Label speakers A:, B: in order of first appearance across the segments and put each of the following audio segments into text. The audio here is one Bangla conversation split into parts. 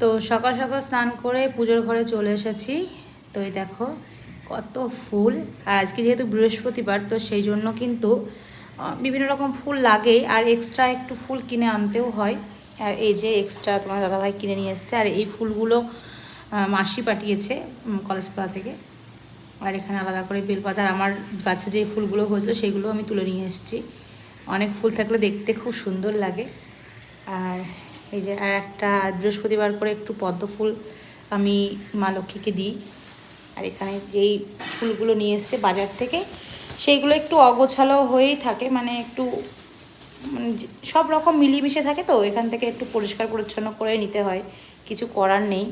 A: তো সকাল সকাল স্নান করে পুজোর ঘরে চলে এসেছি। তো এই দেখো কত ফুল। আর আজকে যেহেতু বৃহস্পতিবার, তো সেই জন্য কিন্তু বিভিন্ন রকম ফুল লাগেই, আর এক্সট্রা একটু ফুল কিনে আনতেও হয়। আর এই যে এক্সট্রা তোমার দাদাভাই কিনে নিয়ে এসছে, আর এই ফুলগুলো মাসি পাঠিয়েছে কলেজপাড়া থেকে। আর এখানে আলাদা করে বেলপাতা, আমার গাছে যে ফুলগুলো হয়েছিল সেগুলো আমি তুলে নিয়ে এসেছি। অনেক ফুল থাকলে দেখতে খুব সুন্দর লাগে। আর এই যে আর একটা বৃহস্পতিবার করে একটু পদ্ম ফুল আমি মা লক্ষ্মীকে দিই। আর এখানে যেই ফুলগুলো নিয়ে এসছে বাজার থেকে, সেইগুলো একটু অগোছালো হয়েই থাকে, মানে একটু সব রকম মিলিয়ে থাকে। তো এখান থেকে একটু পরিষ্কার পরিচ্ছন্ন করে নিতে হয়, কিছু করার নেই।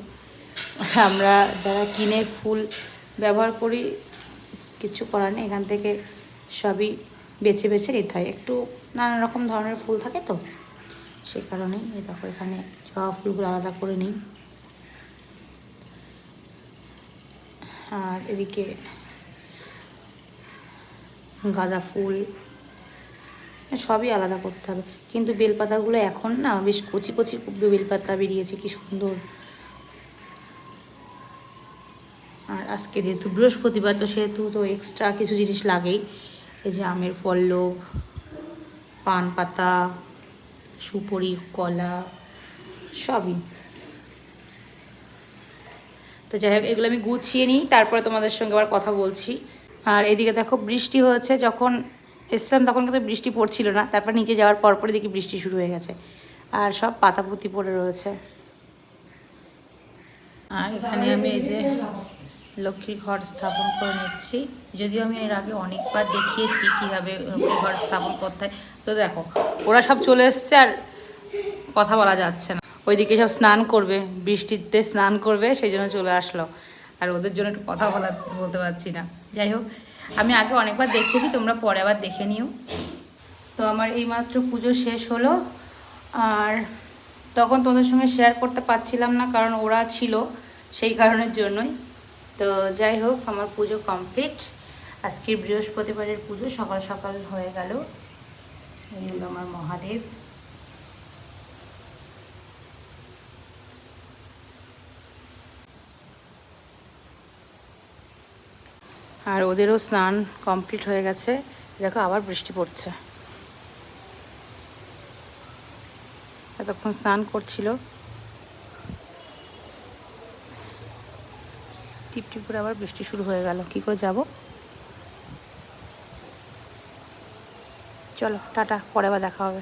A: আমরা যারা কিনে ফুল ব্যবহার করি কিছু করার নেই, এখান থেকে সবই বেছে বেছে নিতে হয়। একটু নানা রকম ধরনের ফুল থাকে, তো সেই কারণেই এই দেখো এখানে জবা ফুলগুলো আলাদা করে নিই। আর এদিকে গাঁদা ফুল সবই আলাদা করতে হবে। কিন্তু বেলপাতাগুলো এখন না বেশ কচি কচি বেলপাতা বেরিয়েছে, কি সুন্দর। আর আজকে যেহেতু বৃহস্পতিবার, তো সেহেতু তো এক্সট্রা কিছু জিনিস লাগেই। এই যে আমের পল্লব, পান পাতা, সুপুরি, কলা সবই। তো যাই হোক, এগুলো আমি গুছিয়ে নিই, তারপরে তোমাদের সঙ্গে আবার কথা বলছি। আর এদিকে দেখো বৃষ্টি হয়েছে, যখন এসছিলাম তখন কিন্তু বৃষ্টি পড়ছিল না, তারপর নিচে যাওয়ার পরপরই দেখি বৃষ্টি শুরু হয়ে গেছে, আর সব পাতাপুতি পড়ে রয়েছে। আর এখানে আমি এই যে লক্ষ্মীর ঘর স্থাপন করে নিচ্ছি। যদিও আমি এর আগে অনেকবার দেখিয়েছি কীভাবে লক্ষ্মীর ঘর স্থাপন করতে হয়। তো দেখো ওরা সব চলে এসছে, আর কথা বলা যাচ্ছে না। ওইদিকে সব স্নান করবে, বৃষ্টিতে স্নান করবে, সেই জন্য চলে আসলো। আর ওদের জন্য একটু কথা বলতে পারছি না। যাই হোক, আমি আগে অনেকবার দেখেছি, তোমরা পরে আবার দেখে নিও। তো আমার এইমাত্র পুজো শেষ হলো, আর তখন তোমাদের সঙ্গে শেয়ার করতে পারছিলাম না, কারণ ওরা ছিল, সেই কারণের জন্যই। তো যাই হোক, আমার পুজো কমপ্লিট। আজকের বৃহস্পতিবারের পুজো সকাল সকাল হয়ে গেল। এই হলো আমার মহাদেব। আর ওদেরও স্নান কমপ্লিট হয়ে গেছে। দেখো আবার বৃষ্টি পড়ছে। এতক্ষণ স্নান করছিল, টিপ টিপ করে আবার বৃষ্টি শুরু হয়ে গেল। কি করে যাব? চলো টাটা, পরে আবার দেখা হবে।